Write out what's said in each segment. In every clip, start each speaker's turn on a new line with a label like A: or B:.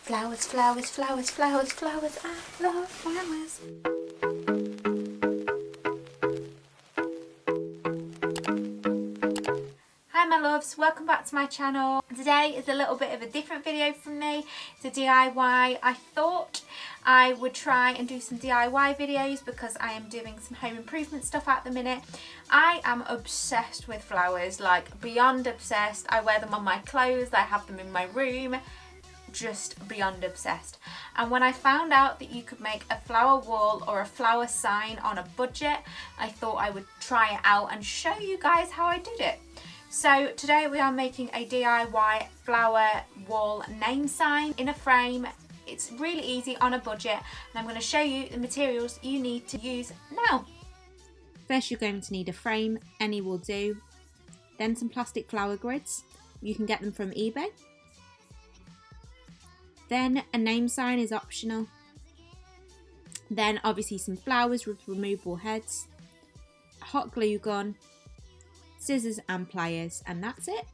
A: Flowers, flowers, flowers, flowers, flowers. I love flowers. Hi my loves, welcome back to my channel. Today is a little bit of a different video from me. It's a DIY. I thought I would try and do some DIY videos because I am doing some home improvement stuff at the minute. I am obsessed with flowers, like beyond obsessed. I wear them on my clothes, I have them in my room. Just beyond obsessed. And when I found out that you could make a flower wall or a flower sign on a budget, I thought I would try it out and show you guys how I did it. So today we are making a DIY flower wall name sign in a frame. It's really easy on a budget, and I'm going to show you the materials you need to use now. First you're going to need a frame, any will do, then some plastic flower grids. You can get them from eBay. Then a name sign is optional. Then obviously some flowers with removable heads, a hot glue gun, scissors and pliers, and that's it.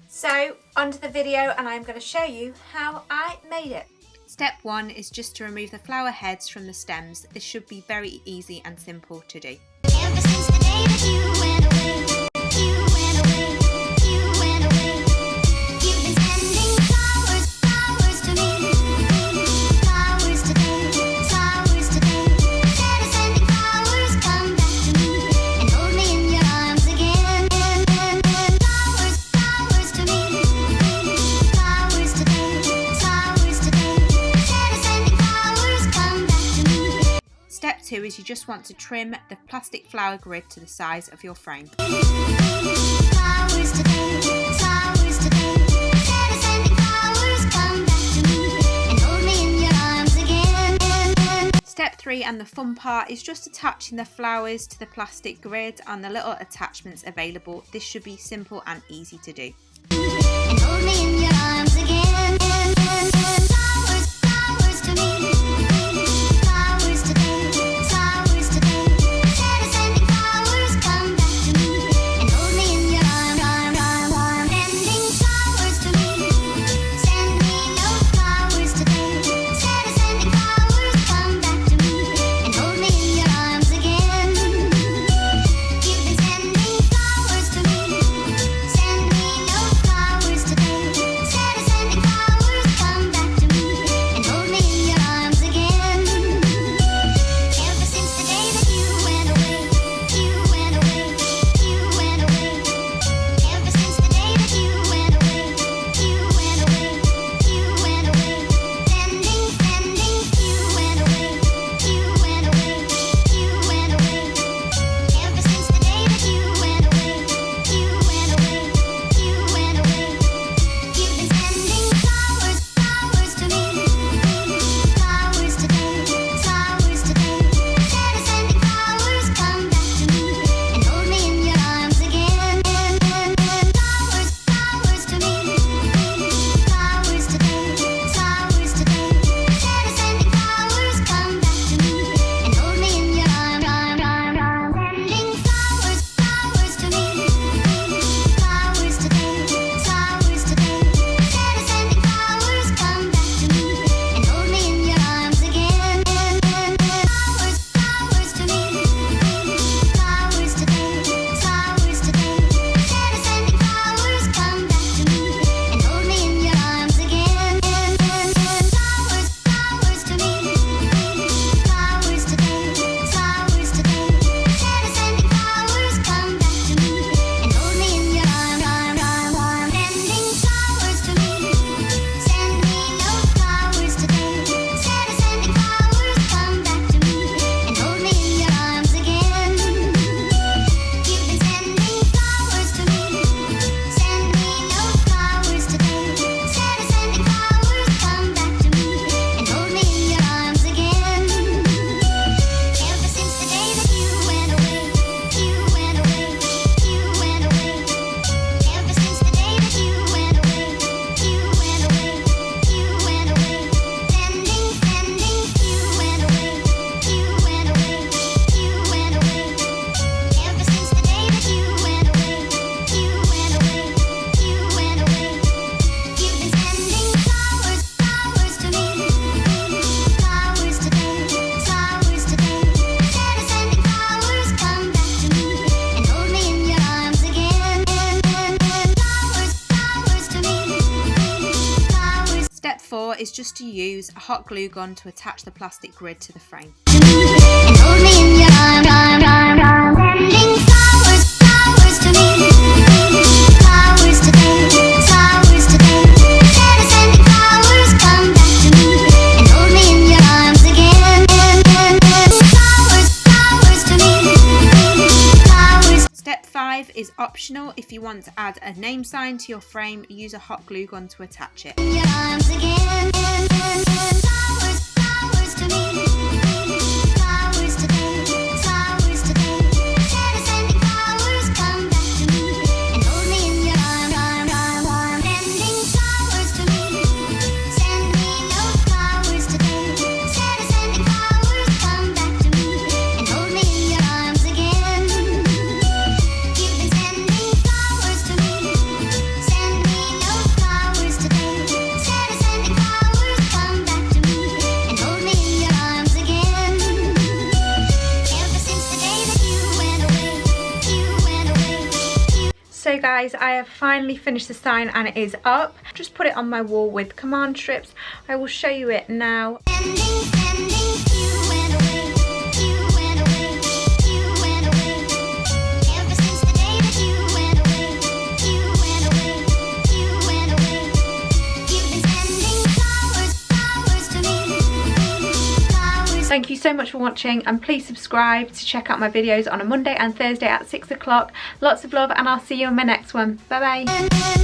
A: So onto the video, and I'm going to show you how I made it. Step 1 is just to remove the flower heads from the stems. This should be very easy and simple to do.
B: Ever since the day that you went away, you went away, you went away. You've been sending flowers, flowers to me, flowers today, flowers today. Instead of sending flowers, come back to me and hold me in your arms again. Flowers, flowers to me, flowers today, flowers today. Instead of sending flowers, come back to me.
A: Step 2 is you just want to trim the plastic flower grid to the size of your frame.
B: Flowers today, flowers today. Instead of sending flowers, come back to me and hold me in your arms again.
A: Step 3, and the fun part, is just attaching the flowers to the plastic grid and the little attachments available. This should be simple and easy to do.
B: And hold me in your arms again. Flowers, flowers to me. Flowers today, flowers today. Instead of sending flowers, come back to me and hold me in your arms. Sending flowers to me. Send me no flowers today. Instead of sending flowers, come back to me and hold me in your arms again. You've been sending flowers to me. Send me no flowers today. Instead of sending flowers,
A: 4 is just to use a hot glue gun to attach the plastic grid to the frame.
B: And hold me in your arms, sending flowers, flowers to me. Flowers today, flowers today. Instead of sending flowers, come back to me and hold me in your arms again. Flowers, flowers to me. Flowers.
A: Step 5 is optional. If you want to add a name sign to your frame, use a hot glue gun to attach it.
B: In your arms again. Flowers, flowers to me. Flowers today, flowers today. Instead of sending flowers, come back to me and hold me in your arms. Sending flowers to me. Send me no flowers today. Instead of sending flowers, come back to me and hold me in your arms again. You've been sending flowers to me. Send me no flowers today. Instead of sending flowers, come back to me and hold me in your arms again. Ever since the day that you went away,
A: So guys, I have finally finished the sign and it is up. Just put it on my wall with command strips. I will show you it now.
B: sending, you went away, you went away, you went away. Ever since the day that you went away, you went away, you went away. You've been sending flowers, flowers to me. Flowers.
A: Thank you so much for watching, and please subscribe to check out my videos on a Monday and Thursday at 6 o'clock. Lots of love, and I'll see you in my next one. Bye bye.